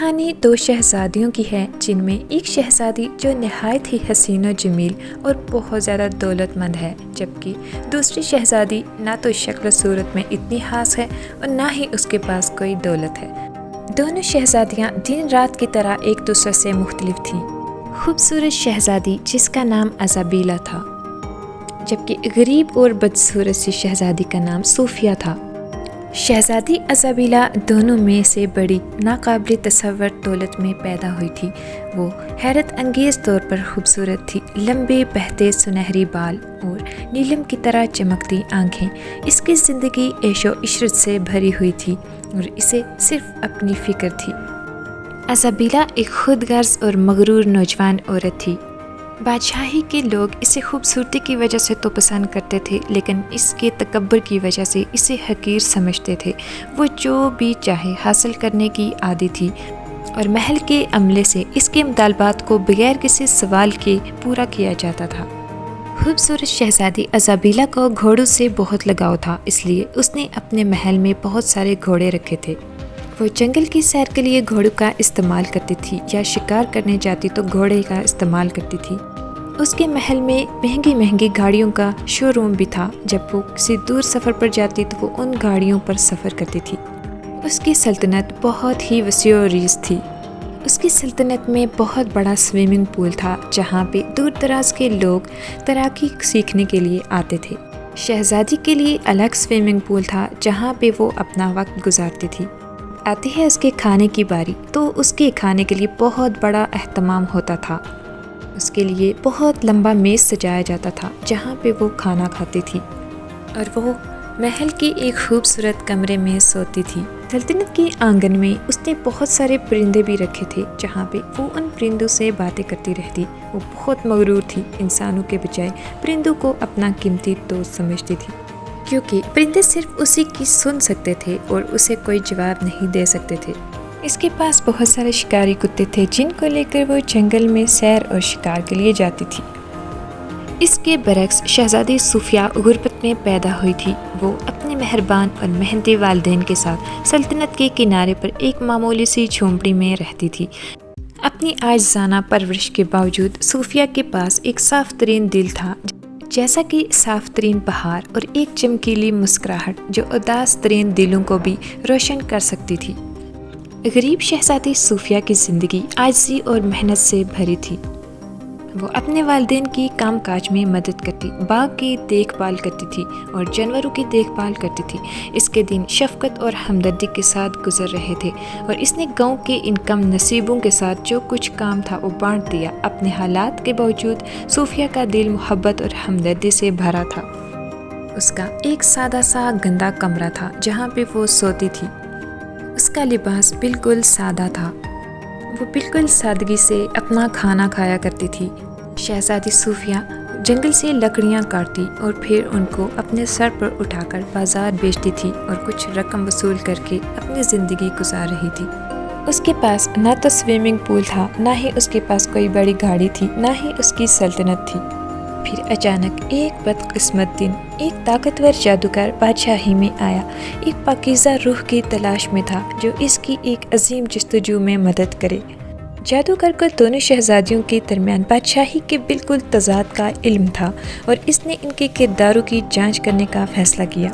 کہانی دو شہزادیوں کی ہے، جن میں ایک شہزادی جو نہایت ہی حسین و جمیل اور بہت زیادہ دولت مند ہے، جبکہ دوسری شہزادی نہ تو شکل و صورت میں اتنی خاص ہے اور نہ ہی اس کے پاس کوئی دولت ہے۔ دونوں شہزادیاں دن رات کی طرح ایک دوسرے سے مختلف تھیں۔ خوبصورت شہزادی جس کا نام ایزابیلا تھا، جبکہ غریب اور بدصورت سی شہزادی کا نام صوفیہ تھا۔ شہزادی ایزابیلا دونوں میں سے بڑی ناقابل تصور دولت میں پیدا ہوئی تھی۔ وہ حیرت انگیز طور پر خوبصورت تھی، لمبے بہتے سنہری بال اور نیلم کی طرح چمکتی آنکھیں۔ اس کی زندگی عیش و عشرت سے بھری ہوئی تھی اور اسے صرف اپنی فکر تھی۔ ایزابیلا ایک خود غرض اور مغرور نوجوان عورت تھی۔ بادشاہی کے لوگ اسے خوبصورتی کی وجہ سے تو پسند کرتے تھے، لیکن اس کے تکبر کی وجہ سے اسے حقیر سمجھتے تھے۔ وہ جو بھی چاہے حاصل کرنے کی عادی تھی اور محل کے عملے سے اس کے مطالبات کو بغیر کسی سوال کے پورا کیا جاتا تھا۔ خوبصورت شہزادی ایزابیلا کو گھوڑوں سے بہت لگاؤ تھا، اس لیے اس نے اپنے محل میں بہت سارے گھوڑے رکھے تھے۔ وہ جنگل کی سیر کے لیے گھوڑوں کا استعمال کرتی تھی یا شکار کرنے جاتی تو گھوڑے کا استعمال کرتی تھی۔ اس کے محل میں مہنگی مہنگی گاڑیوں کا شو روم بھی تھا۔ جب وہ کسی دور سفر پر جاتی تو وہ ان گاڑیوں پر سفر کرتی تھی۔ اس کی سلطنت بہت ہی وسیع و ریز تھی۔ اس کی سلطنت میں بہت بڑا سوئمنگ پول تھا، جہاں پہ دور دراز کے لوگ تیراکی سیکھنے کے لیے آتے تھے۔ شہزادی کے لیے الگ سوئمنگ پول تھا، جہاں پہ وہ اپنا وقت گزارتی تھی۔ آتی ہے اس کے کھانے کی باری تو اس کے کھانے کے لیے بہت بڑا اہتمام ہوتا تھا۔ اس کے لیے بہت لمبا میز سجایا جاتا تھا جہاں پہ وہ کھانا کھاتی تھی، اور وہ محل کے ایک خوبصورت کمرے میں سوتی تھی۔ سلطنت کے آنگن میں اس نے بہت سارے پرندے بھی رکھے تھے، جہاں پہ وہ ان پرندوں سے باتیں کرتی رہتی۔ وہ بہت مغرور تھی، انسانوں کے بجائے پرندوں کو اپنا قیمتی دوست سمجھتی تھی، کیونکہ پرندے صرف اسی کی سن سکتے تھے اور اسے کوئی جواب نہیں دے سکتے تھے۔ اس کے پاس بہت سارے شکاری کتے تھے جن کو لے کر وہ جنگل میں سیر اور شکار کے لیے جاتی تھی۔ اس کے برعکس شہزادی صوفیہ غربت میں پیدا ہوئی تھی۔ وہ اپنے مہربان اور محنتی والدین کے ساتھ سلطنت کے کنارے پر ایک معمولی سی جھونپڑی میں رہتی تھی۔ اپنی عاجزانہ پرورش کے باوجود صوفیہ کے پاس ایک صاف ترین دل تھا، جیسا کہ صاف ترین بہار، اور ایک چمکیلی مسکراہٹ جو اداس ترین دلوں کو بھی روشن کر سکتی تھی۔ غریب شہزادی صوفیہ کی زندگی عاجزی اور محنت سے بھری تھی۔ وہ اپنے والدین کی کام کاج میں مدد کرتی، باغ کی دیکھ بھال کرتی تھی اور جانوروں کی دیکھ بھال کرتی تھی۔ اس کے دن شفقت اور ہمدردی کے ساتھ گزر رہے تھے، اور اس نے گاؤں کے ان کم نصیبوں کے ساتھ جو کچھ کام تھا وہ بانٹ دیا۔ اپنے حالات کے باوجود صوفیہ کا دل محبت اور ہمدردی سے بھرا تھا۔ اس کا ایک سادہ سا گندا کمرہ تھا جہاں پہ وہ سوتی تھی۔ اس کا لباس بالکل سادہ تھا۔ وہ بالکل سادگی سے اپنا کھانا کھایا کرتی تھی۔ شہزادی صوفیہ جنگل سے لکڑیاں کاٹتی اور پھر ان کو اپنے سر پر اٹھا کر بازار بیچتی تھی اور کچھ رقم وصول کر کے اپنی زندگی گزار رہی تھی۔ اس کے پاس نہ تو سوئمنگ پول تھا، نہ ہی اس کے پاس کوئی بڑی گاڑی تھی، نہ ہی اس کی سلطنت تھی۔ پھر اچانک ایک بدقسمت دن ایک طاقتور جادوگر بادشاہی میں آیا۔ ایک پاکیزہ روح کی تلاش میں تھا جو اس کی ایک عظیم جستجو میں مدد کرے۔ جادوگر کو دونوں شہزادیوں کے درمیان بادشاہی کے بالکل تضاد کا علم تھا، اور اس نے ان کے کرداروں کی جانچ کرنے کا فیصلہ کیا۔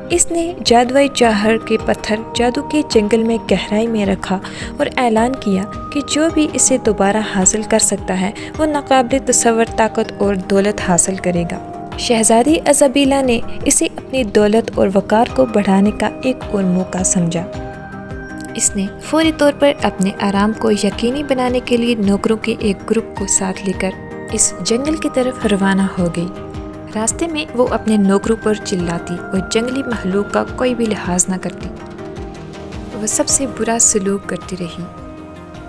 اس نے جادوئی جوہر کے پتھر جادو کے جنگل میں گہرائی میں رکھا اور اعلان کیا کہ جو بھی اسے دوبارہ حاصل کر سکتا ہے وہ ناقابل تصور طاقت اور دولت حاصل کرے گا۔ شہزادی ایزابیلا نے اسے اپنی دولت اور وقار کو بڑھانے کا ایک اور موقع سمجھا۔ اس نے فوری طور پر اپنے آرام کو یقینی بنانے کے لیے نوکروں کے ایک گروپ کو ساتھ لے کر اس جنگل کی طرف روانہ ہو گئی۔ راستے میں وہ اپنے نوکروں پر چلاتی اور جنگلی مخلوق کا کوئی بھی لحاظ نہ کرتی۔ وہ سب سے برا سلوک کرتی رہی،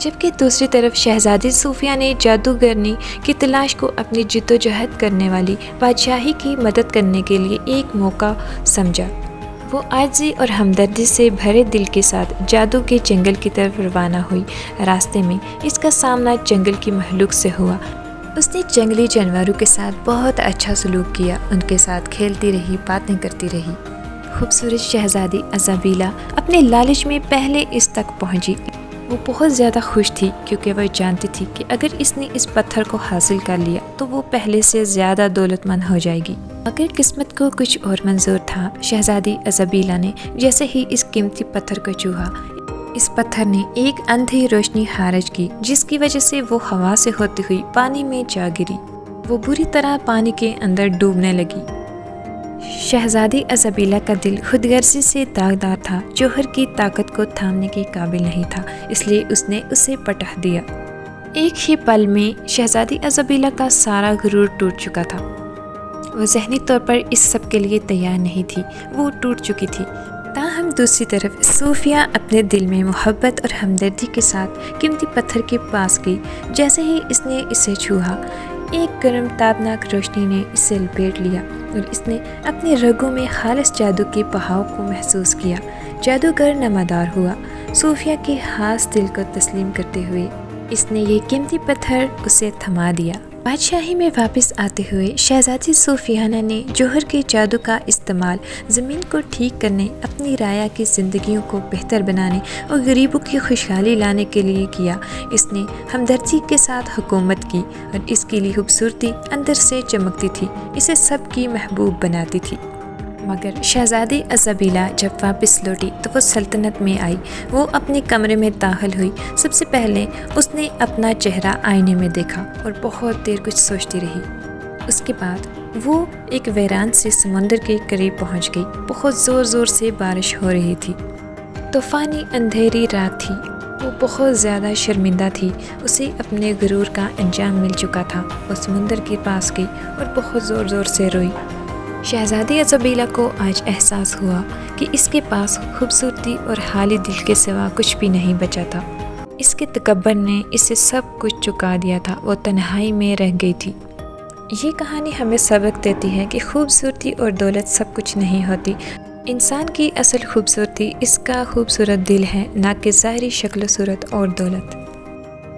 جبکہ دوسری طرف شہزادی صوفیہ نے جادوگرنی کی تلاش کو اپنی جدوجہد کرنے والی بادشاہی کی مدد کرنے کے لیے ایک موقع سمجھا۔ وہ عاجزی اور ہمدردی سے بھرے دل کے ساتھ جادو کے جنگل کی طرف روانہ ہوئی۔ راستے میں اس کا سامنا جنگل کی مخلوق سے ہوا۔ اس نے جنگلی جانوروں کے ساتھ بہت اچھا سلوک کیا، ان کے ساتھ کھیلتی رہی، باتیں کرتی رہی۔ خوبصورت شہزادی ایزابیلا اپنے لالچ میں پہلے اس تک پہنچی، وہ بہت زیادہ خوش تھی کیونکہ وہ جانتی تھی کہ اگر اس نے اس پتھر کو حاصل کر لیا تو وہ پہلے سے زیادہ دولت مند ہو جائے گی، مگر قسمت کو کچھ اور منظور تھا۔ شہزادی ایزابیلا نے جیسے ہی اس قیمتی پتھر کو چھوا، اس پتھر نے ایک اندھی روشنی خارج کی جس کی وجہ سے وہ ہوا سے ہوتی ہوئی پانی میں جا گری۔ وہ بری طرح پانی کے اندر ڈوبنے لگی۔ شہزادی ایزابیلا کا دل خود غرضی سے داغدار تھا، جوہر کی طاقت کو تھامنے کے قابل نہیں تھا، اس لیے اس نے اسے پٹخ دیا۔ ایک ہی پل میں شہزادی ایزابیلا کا سارا غرور ٹوٹ چکا تھا۔ وہ ذہنی طور پر اس سب کے لیے تیار نہیں تھی، وہ ٹوٹ چکی تھی۔ تاہم دوسری طرف صوفیہ اپنے دل میں محبت اور ہمدردی کے ساتھ قیمتی پتھر کے پاس گئی۔ جیسے ہی اس نے اسے چھوا، ایک گرم تابناک روشنی نے اسے لپیٹ لیا اور اس نے اپنے رگوں میں خالص جادو کے بہاؤ کو محسوس کیا۔ جادوگر نمودار ہوا۔ صوفیہ کے خاص دل کو تسلیم کرتے ہوئے اس نے یہ قیمتی پتھر اسے تھما دیا۔ بادشاہی میں واپس آتے ہوئے شہزادی صوفیانہ نے جوہر کے جادو کا استعمال زمین کو ٹھیک کرنے، اپنی رعایا کی زندگیوں کو بہتر بنانے اور غریبوں کی خوشحالی لانے کے لیے کیا۔ اس نے ہمدردی کے ساتھ حکومت کی اور اس کی لیے خوبصورتی اندر سے چمکتی تھی، اسے سب کی محبوب بناتی تھی۔ مگر شہزادی ایزابیلا جب واپس لوٹی تو وہ سلطنت میں آئی۔ وہ اپنے کمرے میں داخل ہوئی۔ سب سے پہلے اس نے اپنا چہرہ آئینے میں دیکھا اور بہت دیر کچھ سوچتی رہی۔ اس کے بعد وہ ایک ویران سے سمندر کے قریب پہنچ گئی۔ بہت زور زور سے بارش ہو رہی تھی، طوفانی اندھیری رات تھی۔ وہ بہت زیادہ شرمندہ تھی، اسے اپنے غرور کا انجام مل چکا تھا۔ وہ سمندر کے پاس گئی اور بہت زور زور سے روئی۔ شہزادی ایزابیلا کو آج احساس ہوا کہ اس کے پاس خوبصورتی اور حالی دل کے سوا کچھ بھی نہیں بچا تھا۔ اس کے تکبر نے اسے سب کچھ چکا دیا تھا، وہ تنہائی میں رہ گئی تھی۔ یہ کہانی ہمیں سبق دیتی ہے کہ خوبصورتی اور دولت سب کچھ نہیں ہوتی۔ انسان کی اصل خوبصورتی اس کا خوبصورت دل ہے، نہ کہ ظاہری شکل و صورت اور دولت۔